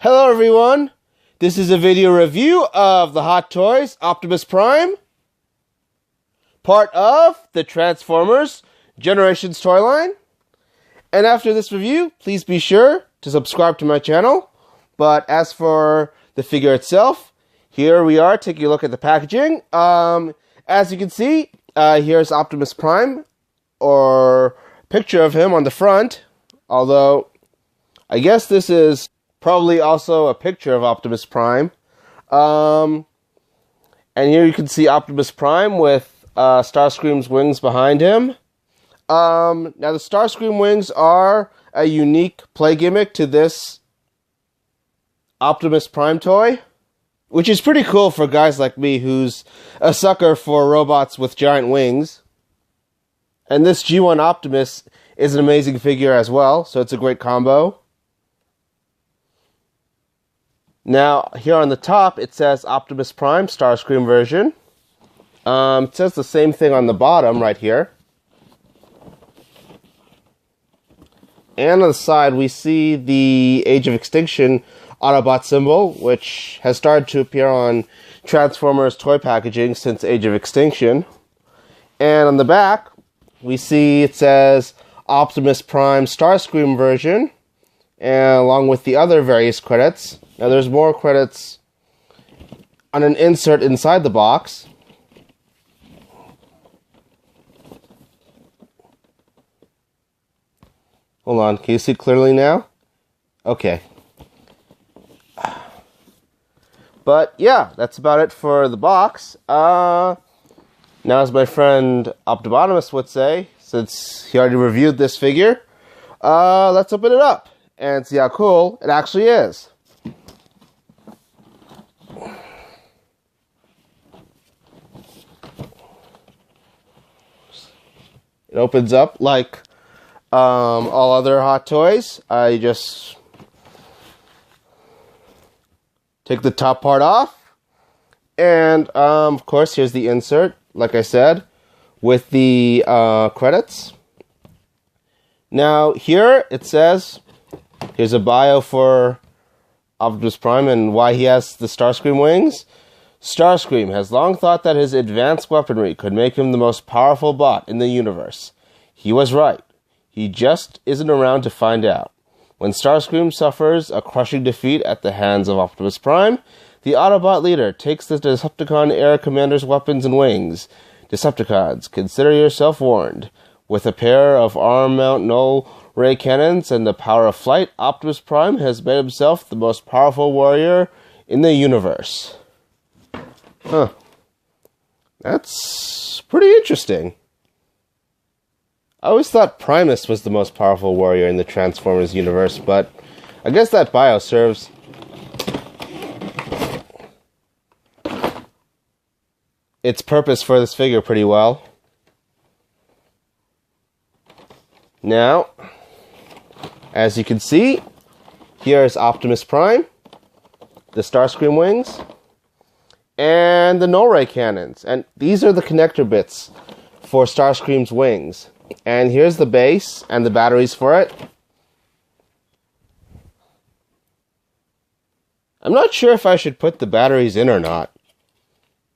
Hello everyone, this is a video review of the Hot Toys Optimus Prime, part of the Transformers Generations toy line. And after this review, please be sure to subscribe to my channel. But as for the figure itself, here we are taking a look at the packaging. As you can see, here's Optimus Prime, or picture of him on the front, although I guess this is probably also a picture of Optimus Prime. And here you can see Optimus Prime with Starscream's wings behind him. Now the Starscream wings are a unique play gimmick to this Optimus Prime toy, which is pretty cool for guys like me who's a sucker for robots with giant wings. And this G1 Optimus is an amazing figure as well, so it's a great combo. Now, here on the top, it says Optimus Prime, Starscream version. It says the same thing on the bottom right here. And on the side, we see the Age of Extinction Autobot symbol, which has started to appear on Transformers toy packaging since Age of Extinction. And on the back, we see it says Optimus Prime, Starscream version, and along with the other various credits. Now there's more credits on an insert inside the box. Hold on, can you see clearly now? Okay. But yeah, that's about it for the box. Now as my friend Optimus would say, since he already reviewed this figure, let's open it up and see how cool it actually is. It opens up like all other Hot Toys. I just take the top part off, and of course here's the insert, like I said, with the credits. Now here it says, here's a bio for Optimus Prime and why he has the Starscream wings. Starscream has long thought that his advanced weaponry could make him the most powerful bot in the universe. He was right. He just isn't around to find out. When Starscream suffers a crushing defeat at the hands of Optimus Prime, the Autobot leader takes the Decepticon Air Commander's weapons and wings. Decepticons, consider yourself warned. With a pair of arm-mount null ray cannons and the power of flight, Optimus Prime has made himself the most powerful warrior in the universe. Huh. That's pretty interesting. I always thought Primus was the most powerful warrior in the Transformers universe, but I guess that bio serves its purpose for this figure pretty well. Now, as you can see, here's Optimus Prime, the Starscream wings, and the null ray cannons. And these are the connector bits for Starscream's wings. And here's the base and the batteries for it. I'm not sure if I should put the batteries in or not.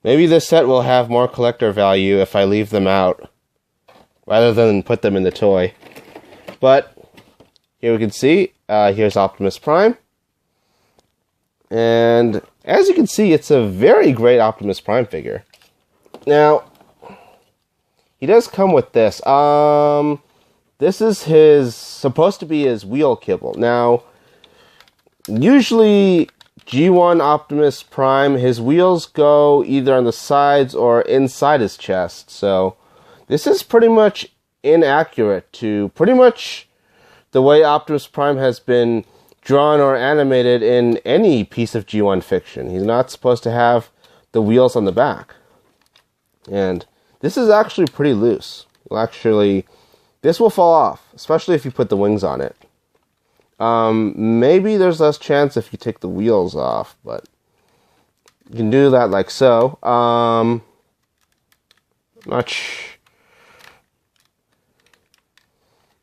Maybe this set will have more collector value if I leave them out, rather than put them in the toy. But here we can see, here's Optimus Prime. And as you can see, it's a very great Optimus Prime figure. Now, he does come with this. This is supposed to be his wheel kibble. Now, usually G1 Optimus Prime, his wheels go either on the sides or inside his chest. So this is pretty much inaccurate to pretty much the way Optimus Prime has been drawn or animated in any piece of G1 fiction. He's not supposed to have the wheels on the back. And this is actually pretty loose. This will fall off, especially if you put the wings on it. Maybe there's less chance if you take the wheels off, but you can do that like so.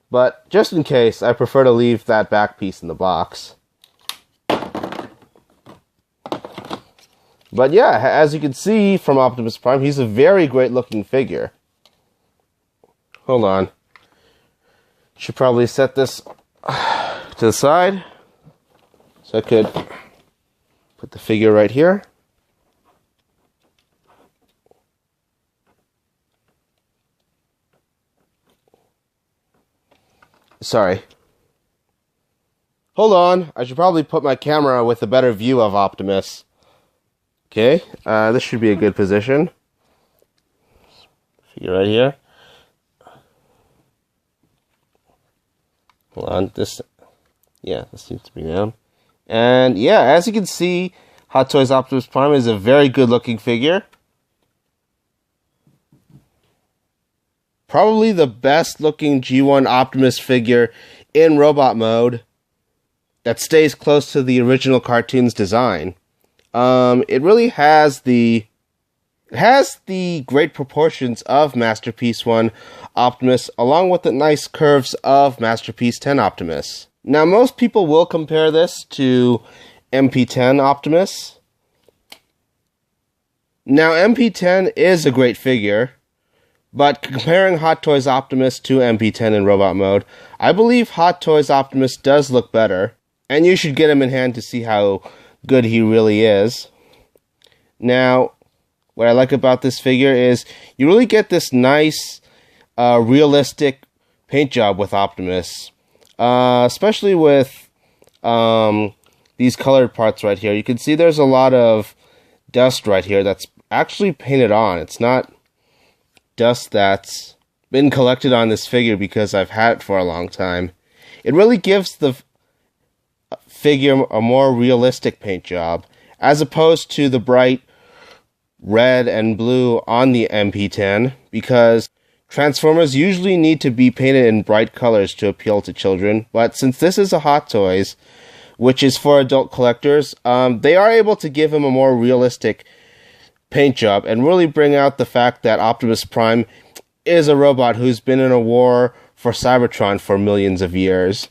But just in case, I prefer to leave that back piece in the box. But yeah, as you can see from Optimus Prime, he's a very great looking figure. Hold on. Should probably set this to the side so I could put the figure right here. Sorry. Hold on. I should probably put my camera with a better view of Optimus. Okay, this should be a good position. Figure right here. Hold on, this seems to be down. And yeah, as you can see, Hot Toys Optimus Prime is a very good looking figure. Probably the best looking G1 Optimus figure in robot mode that stays close to the original cartoon's design. It really has the great proportions of Masterpiece 1 Optimus, along with the nice curves of Masterpiece 10 Optimus. Now, most people will compare this to MP10 Optimus. Now, MP10 is a great figure, but comparing Hot Toys Optimus to MP10 in robot mode, I believe Hot Toys Optimus does look better, and you should get him in hand to see how good he really is. Now, what I like about this figure is you really get this nice, realistic paint job with Optimus, especially with these colored parts right here. You can see there's a lot of dust right here that's actually painted on. It's not dust that's been collected on this figure because I've had it for a long time. It really gives the figure a more realistic paint job, as opposed to the bright red and blue on the MP10, because Transformers usually need to be painted in bright colors to appeal to children, but since this is a Hot Toys, which is for adult collectors, they are able to give him a more realistic paint job and really bring out the fact that Optimus Prime is a robot who's been in a war for Cybertron for millions of years.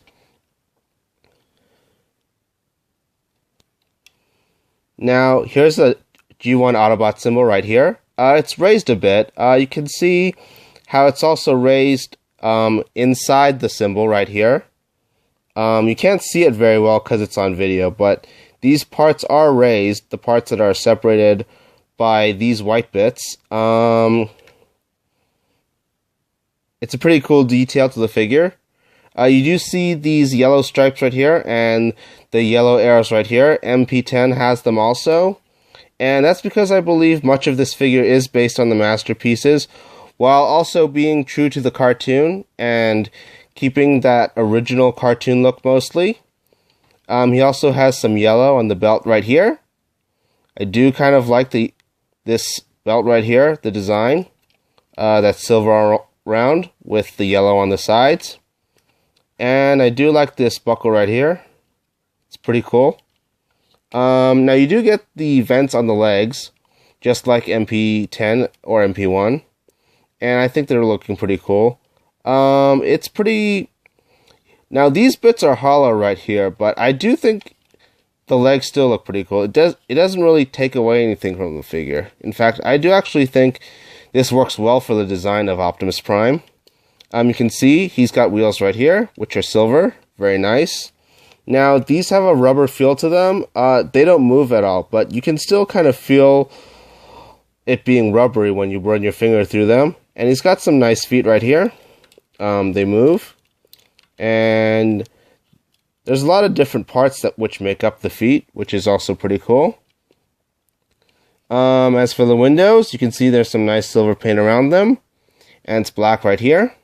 Now, here's a G1 Autobot symbol right here. It's raised a bit. You can see how it's also raised inside the symbol right here. You can't see it very well because it's on video, but these parts are raised, the parts that are separated by these white bits. It's a pretty cool detail to the figure. You do see these yellow stripes right here and the yellow arrows right here. MP10 has them also. And that's because I believe much of this figure is based on the masterpieces, while also being true to the cartoon and keeping that original cartoon look mostly. He also has some yellow on the belt right here. I do kind of like this belt right here, the design. That's silver round with the yellow on the sides. And I do like this buckle right here. It's pretty cool. Now you do get the vents on the legs, just like MP10 or MP1. And I think they're looking pretty cool. It's pretty... Now these bits are hollow right here, but I do think the legs still look pretty cool. It doesn't really take away anything from the figure. In fact, I do actually think this works well for the design of Optimus Prime. You can see he's got wheels right here, which are silver. Very nice. Now, these have a rubber feel to them. They don't move at all, but you can still kind of feel it being rubbery when you run your finger through them. And he's got some nice feet right here. They move. And there's a lot of different parts which make up the feet, which is also pretty cool. As for the windows, you can see there's some nice silver paint around them. And it's black right here.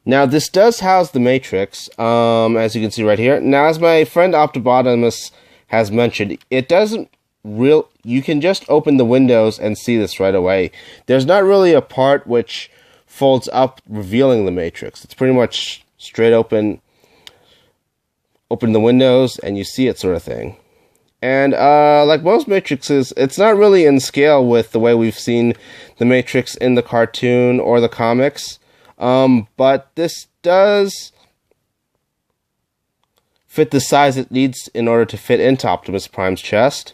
Now, this does house the Matrix, as you can see right here. Now, as my friend Optimus has mentioned, it doesn't you can just open the windows and see this right away. There's not really a part which folds up, revealing the Matrix. It's pretty much straight open the windows, and you see it sort of thing. And, like most Matrixes, it's not really in scale with the way we've seen the Matrix in the cartoon or the comics. But this does fit the size it needs in order to fit into Optimus Prime's chest.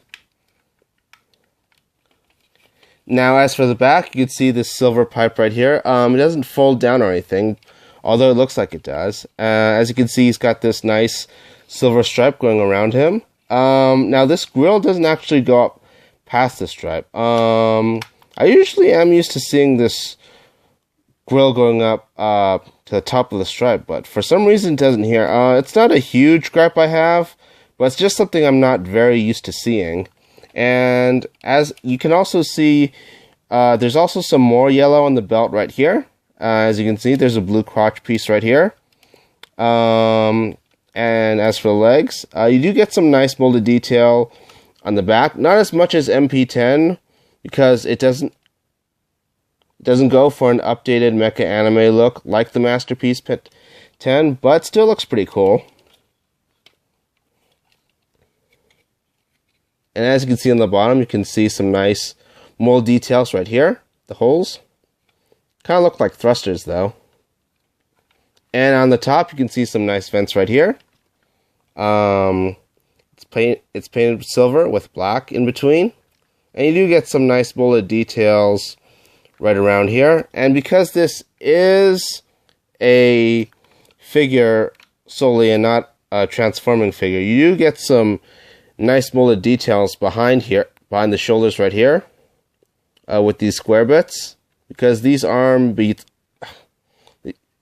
Now, as for the back, you can see this silver pipe right here. It doesn't fold down or anything, although it looks like it does. As you can see, he's got this nice silver stripe going around him. Now, this grill doesn't actually go up past the stripe. I usually am used to seeing this grill going up to the top of the stripe, but for some reason it doesn't here. It's not a huge gripe I have, but it's just something I'm not very used to seeing. And as you can also see, there's also some more yellow on the belt right here. As you can see, there's a blue crotch piece right here. And as for the legs, you do get some nice molded detail on the back. Not as much as MP10, because it doesn't go for an updated mecha anime look like the Masterpiece 10, but still looks pretty cool. And as you can see on the bottom, you can see some nice mold details right here. The holes kind of look like thrusters though. And on the top, you can see some nice vents right here. It's painted silver with black in between. And you do get some nice molded details right around here. And because this is a figure solely and not a transforming figure, you do get some nice molded details behind the shoulders right here, with these square bits, because these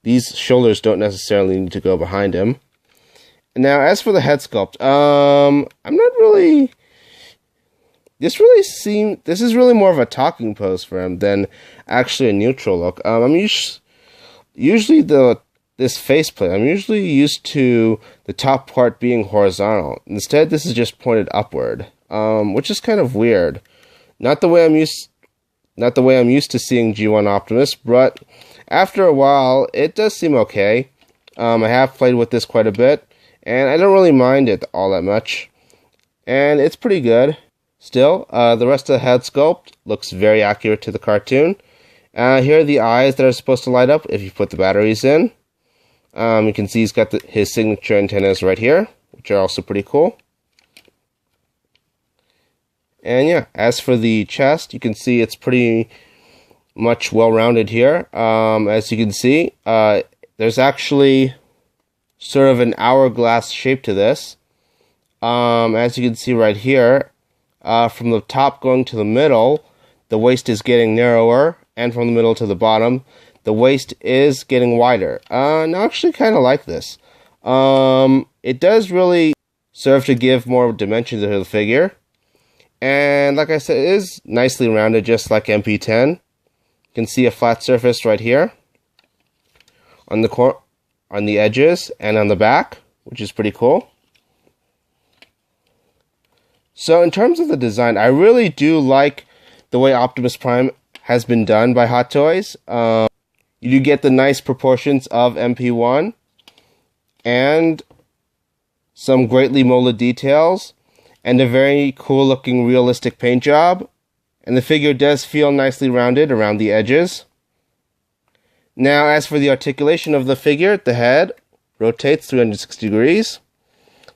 these shoulders don't necessarily need to go behind him. And now, as for the head sculpt, I'm not really. This is really more of a talking pose for him than actually a neutral look. Usually this faceplate, I'm usually used to the top part being horizontal. Instead, this is just pointed upward, which is kind of weird. Not the way I'm used to seeing G1 Optimus, but after a while, it does seem okay. I have played with this quite a bit, and I don't really mind it all that much. And it's pretty good. Still, the rest of the head sculpt looks very accurate to the cartoon. Here are the eyes that are supposed to light up if you put the batteries in. You can see he's got his signature antennas right here, which are also pretty cool. And yeah, as for the chest, you can see it's pretty much well-rounded here. As you can see, there's actually sort of an hourglass shape to this. As you can see right here, from the top going to the middle, the waist is getting narrower, and from the middle to the bottom, the waist is getting wider. And I actually kind of like this. It does really serve to give more dimension to the figure. And like I said, it is nicely rounded, just like MP10. You can see a flat surface right here on the edges and on the back, which is pretty cool. So in terms of the design, I really do like the way Optimus Prime has been done by Hot Toys. You do get the nice proportions of MP1 and some greatly molded details and a very cool looking realistic paint job. And the figure does feel nicely rounded around the edges. Now, as for the articulation of the figure, the head rotates 360 degrees.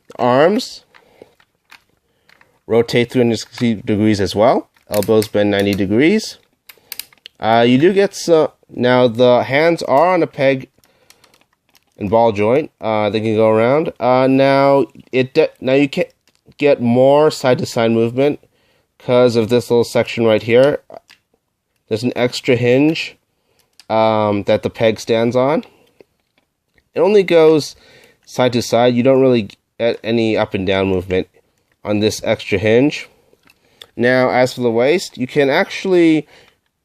The arms rotate 360 degrees as well. Elbows bend 90 degrees. You do get some. Now, the hands are on a peg and ball joint. They can go around. Now you can get more side-to-side movement because of this little section right here. There's an extra hinge that the peg stands on. It only goes side to side. You don't really get any up and down movement on this extra hinge. Now, as for the waist, you can actually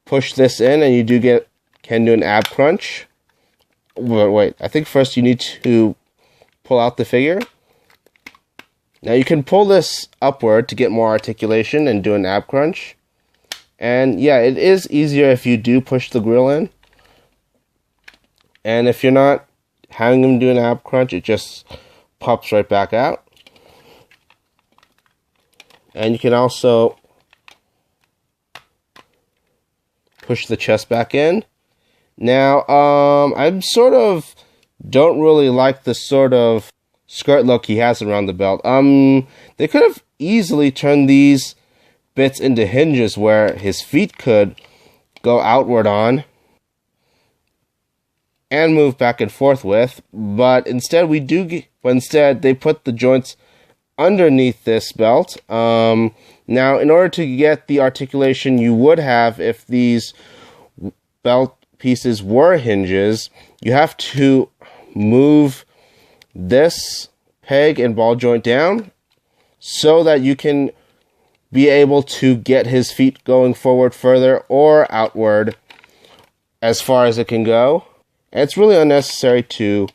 push this in, and you can do an ab crunch. But wait, I think first you need to pull out the figure. Now you can pull this upward to get more articulation and do an ab crunch. And yeah, it is easier if you do push the grill in. And if you're not having him do an ab crunch, it just pops right back out. And you can also push the chest back in. Now, I sort of don't really like the sort of skirt look he has around the belt. They could have easily turned these bits into hinges where his feet could go outward on and move back and forth with, but instead they put the joints underneath this belt. Now, in order to get the articulation you would have if these belt pieces were hinges, you have to move this peg and ball joint down so that you can be able to get his feet going forward further or outward as far as it can go. And it's really unnecessary to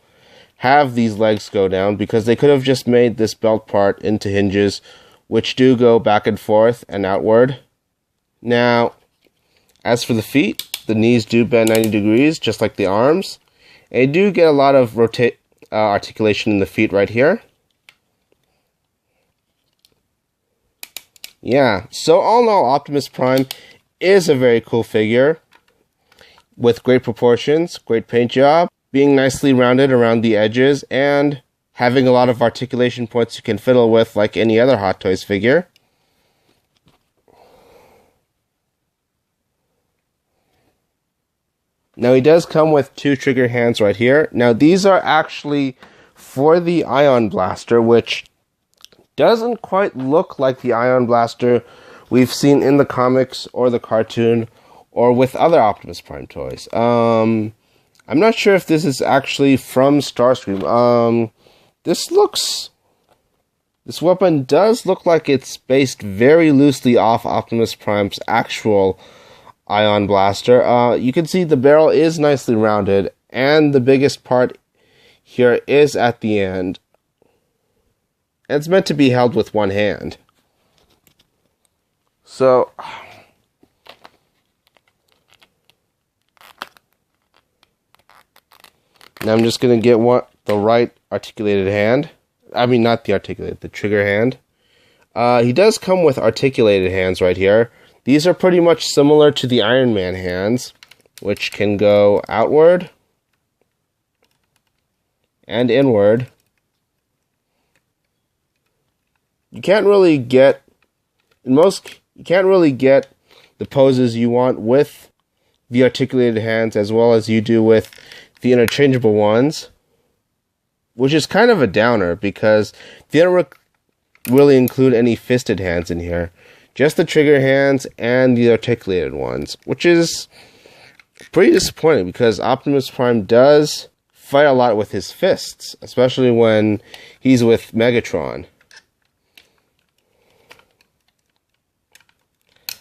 have these legs go down because they could have just made this belt part into hinges, which do go back and forth and outward. Now, as for the feet, the knees do bend 90 degrees, just like the arms. And you do get a lot of articulation in the feet right here. Yeah, so all in all, Optimus Prime is a very cool figure with great proportions, great paint job, being nicely rounded around the edges, and having a lot of articulation points you can fiddle with like any other Hot Toys figure. Now he does come with 2 trigger hands right here. Now these are actually for the Ion Blaster, which doesn't quite look like the Ion Blaster we've seen in the comics or the cartoon or with other Optimus Prime toys. I'm not sure if this is actually from Starscream. This weapon does look like it's based very loosely off Optimus Prime's actual Ion Blaster. You can see the barrel is nicely rounded, and the biggest part here is at the end. And it's meant to be held with one hand. So, now I'm just going to get the right articulated hand. I mean, not the articulated, the trigger hand. He does come with articulated hands right here. These are pretty much similar to the Iron Man hands, which can go outward and inward. You can't really get the poses you want with the articulated hands as well as you do with the interchangeable ones, which is kind of a downer because they don't really include any fisted hands in here. Just the trigger hands and the articulated ones, which is pretty disappointing because Optimus Prime does fight a lot with his fists, especially when he's with Megatron.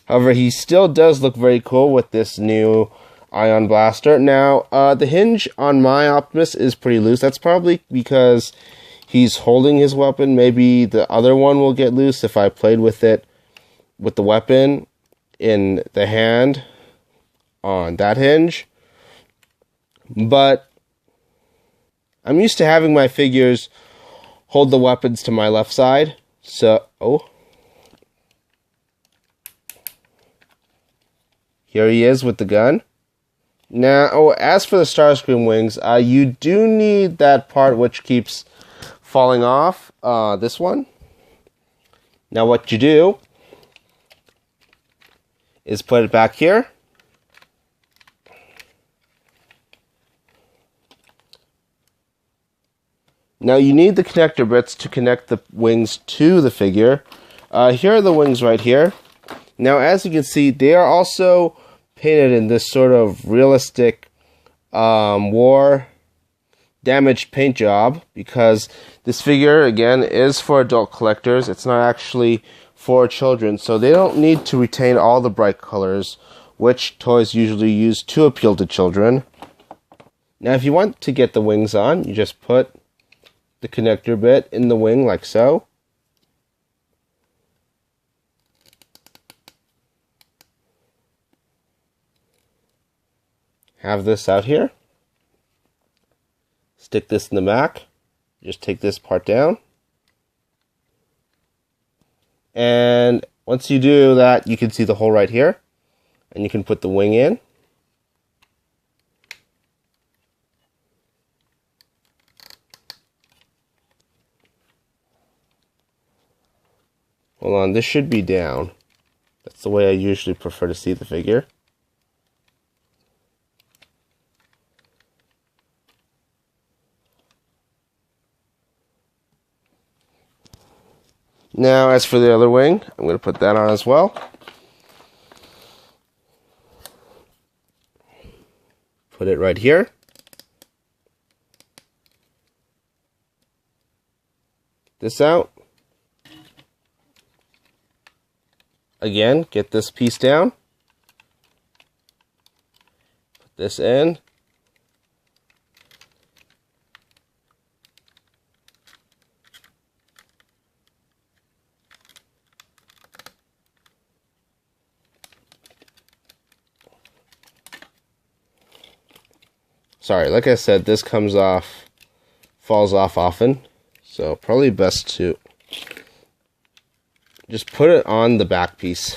However, he still does look very cool with this new Ion Blaster. Now, the hinge on my Optimus is pretty loose. That's probably because he's holding his weapon. Maybe the other one will get loose if I played with it with the weapon in the hand on that hinge. But I'm used to having my figures hold the weapons to my left side. So, here he is with the gun. Now, as for the Starscream wings, you do need that part which keeps falling off, this one. Now what you do is put it back here. Now you need the connector bits to connect the wings to the figure. Here are the wings right here. Now as you can see, they are also painted in this sort of realistic war damaged paint job because this figure again is for adult collectors. It's not actually for children, so they don't need to retain all the bright colors which toys usually use to appeal to children. Now if you want to get the wings on, you just put the connector bit in the wing like so. Have this out here. Stick this in the back. Just take this part down. And once you do that, you can see the hole right here. And you can put the wing in. Hold on, this should be down. That's the way I usually prefer to see the figure. Now, as for the other wing, I'm going to put that on as well. Put it right here. This out. Again, get this piece down. Put this in. Sorry, like I said, this falls off often, so probably best to just put it on the back piece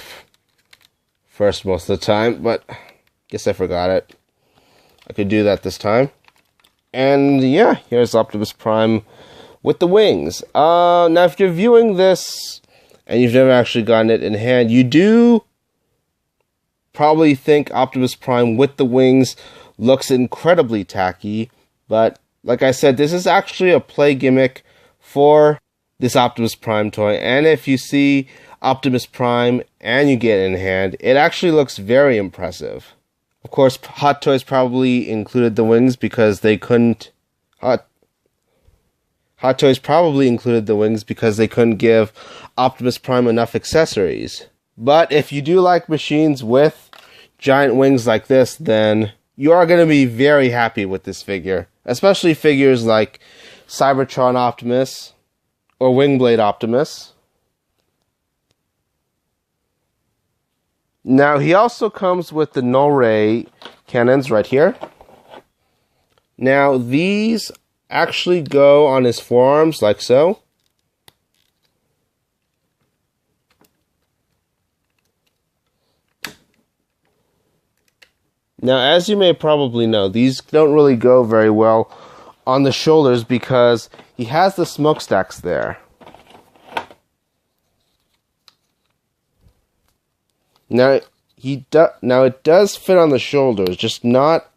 first most of the time, but guess I forgot it. I could do that this time. And yeah, here's Optimus Prime with the wings. Now if you're viewing this and you've never actually gotten it in hand, you do probably think Optimus Prime with the wings looks incredibly tacky, but like I said, this is actually a play gimmick for this Optimus Prime toy, and if you see Optimus Prime and you get it in hand, it actually looks very impressive. Of course, Hot Toys probably included the wings because they couldn't... Hot Toys probably included the wings because they couldn't give Optimus Prime enough accessories. But if you do like machines with giant wings like this, then you are going to be very happy with this figure. Especially figures like Cybertron Optimus or Wingblade Optimus. Now, he also comes with the null ray cannons right here. Now, these actually go on his forearms like so. Now, as you may probably know, these don't really go very well on the shoulders because he has the smokestacks there. Now, it does fit on the shoulders, just not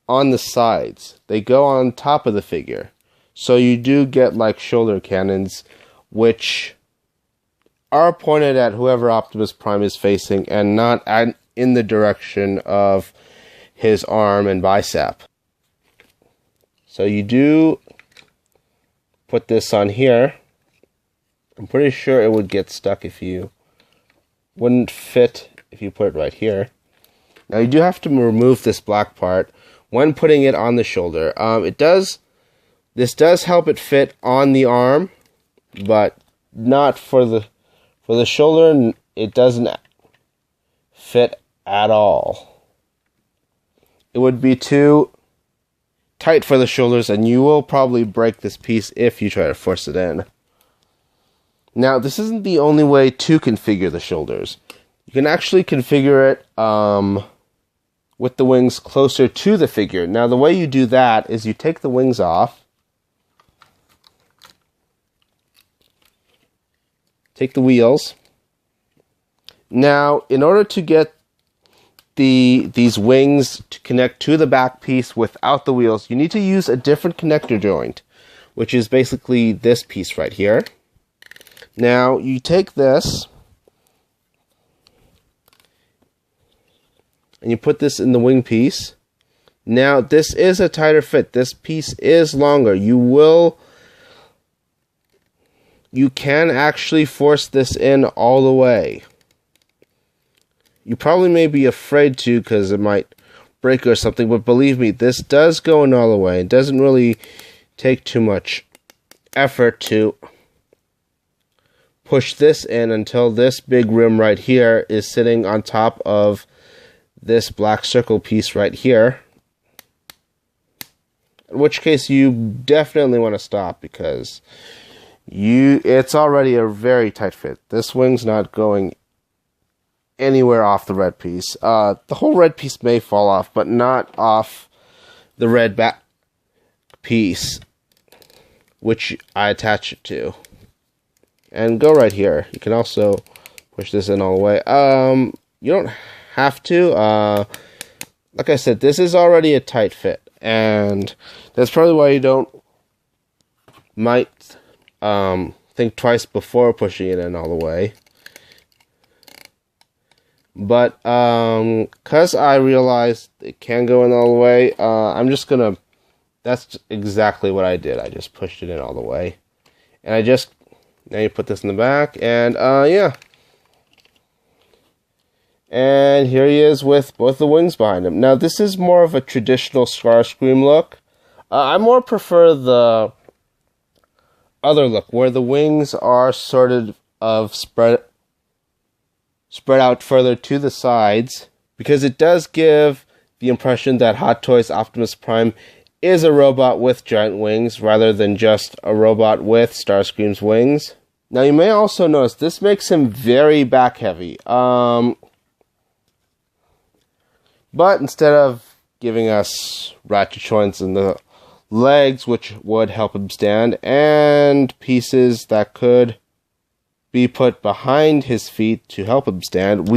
on the sides. They go on top of the figure. So you do get like shoulder cannons, which are pointed at whoever Optimus Prime is facing and not in the direction of his arm and bicep. So you do put this on here. I'm pretty sure it would get stuck if you wouldn't fit if you put it right here. Now you do have to remove this black part when putting it on the shoulder. This does help it fit on the arm, but not for the shoulder. It doesn't fit at all. It would be too tight for the shoulders, and you will probably break this piece if you try to force it in. Now, this isn't the only way to configure the shoulders. You can actually configure it with the wings closer to the figure. Now, the way you do that is you take the wings off, take the wheels. Now, in order to get these wings to connect to the back piece without the wheels, you need to use a different connector joint, which is basically this piece right here. Now, you take this and you put this in the wing piece. Now, this is a tighter fit. This piece is longer. You can actually force this in all the way. You probably may be afraid to because it might break or something, but believe me, this does go in all the way. It doesn't really take too much effort to push this in until this big rim right here is sitting on top of this black circle piece right here. In which case you definitely want to stop because it's already a very tight fit. This wing's not going anywhere off the red piece. The whole red piece may fall off, but not off the red back piece, which I attach it to. and go right here. You can also push this in all the way. You don't have to. Like I said, this is already a tight fit, and that's probably why you might think twice before pushing it in all the way. But because I realized it can go in all the way, I'm just gonna. That's exactly what I did. I just pushed it in all the way, and now you put this in the back, and yeah. And here he is with both the wings behind him. Now, this is more of a traditional Starscream look. I more prefer the other look, where the wings are sort of spread out further to the sides, because it does give the impression that Hot Toys Optimus Prime is a robot with giant wings, rather than just a robot with Starscream's wings. Now, you may also notice this makes him very back-heavy. But instead of giving us ratchet joints in the legs, which would help him stand, and pieces that could be put behind his feet to help him stand,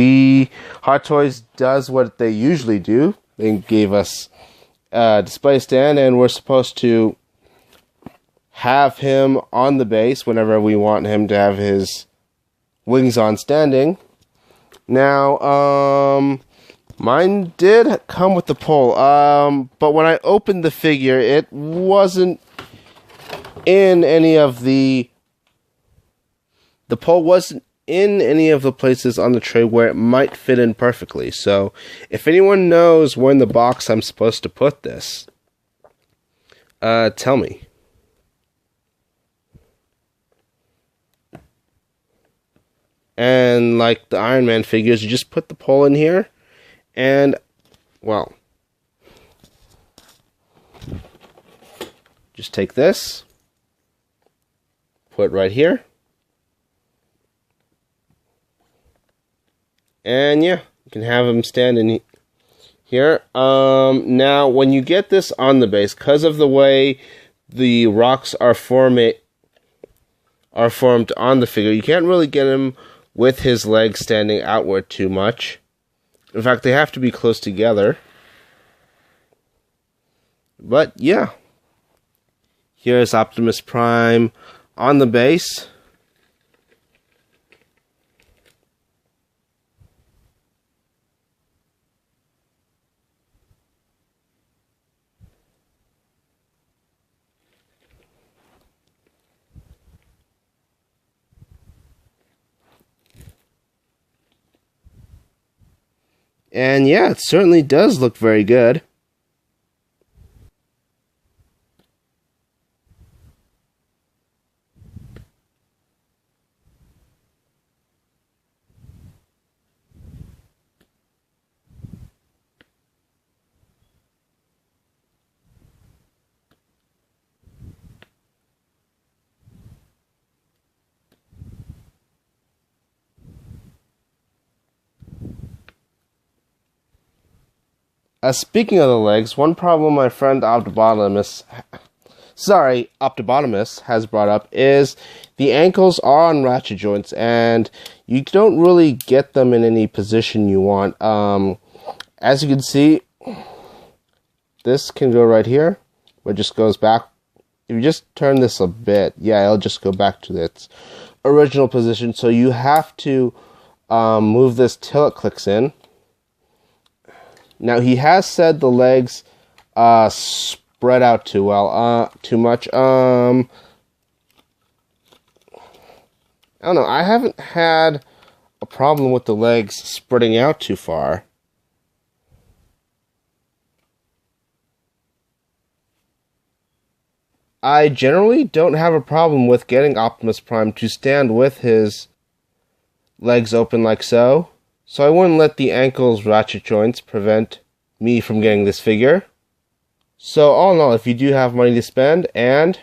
Hot Toys does what they usually do. They gave us a display stand, and we're supposed to have him on the base whenever we want him to have his wings on standing. Now, mine did come with the pole, but when I opened the figure, it wasn't in any of the pole wasn't in any of the places on the tray where it might fit in perfectly. So, if anyone knows where in the box I'm supposed to put this, tell me. And like the Iron Man figures, you just put the pole in here. And, well, just take this, put it right here, and yeah, you can have him stand in here. Now, when you get this on the base, because of the way the rocks are formed on the figure, you can't really get him with his legs standing outward too much. In fact, they have to be close together. But, yeah. Here's Optimus Prime on the base. And yeah, it certainly does look very good. Speaking of the legs, one problem my friend Optibotimus has brought up is the ankles are on ratchet joints, and you don't really get them in any position you want. As you can see, this can go right here, where it just goes back. If you just turn this a bit, yeah, it'll just go back to its original position. So you have to move this till it clicks in. Now, he has said the legs spread out too much. I don't know. I haven't had a problem with the legs spreading out too far. I generally don't have a problem with getting Optimus Prime to stand with his legs open like so. So I wouldn't let the ankles ratchet joints prevent me from getting this figure. So all in all, if you do have money to spend, and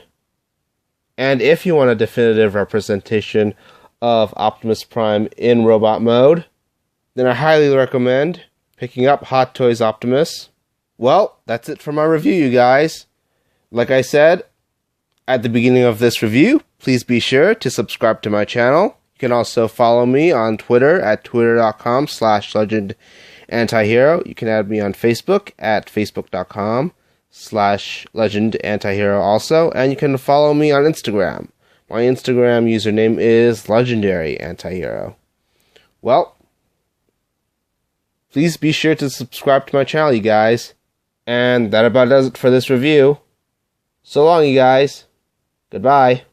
if you want a definitive representation of Optimus Prime in robot mode, then I highly recommend picking up Hot Toys Optimus. Well, that's it for my review, you guys. Like I said, at the beginning of this review, please be sure to subscribe to my channel. You can also follow me on Twitter at twitter.com/legendantihero. You can add me on Facebook at facebook.com/legendantihero also. And you can follow me on Instagram. My Instagram username is legendaryantihero. Well, please be sure to subscribe to my channel, you guys. And that about does it for this review. So long, you guys. Goodbye.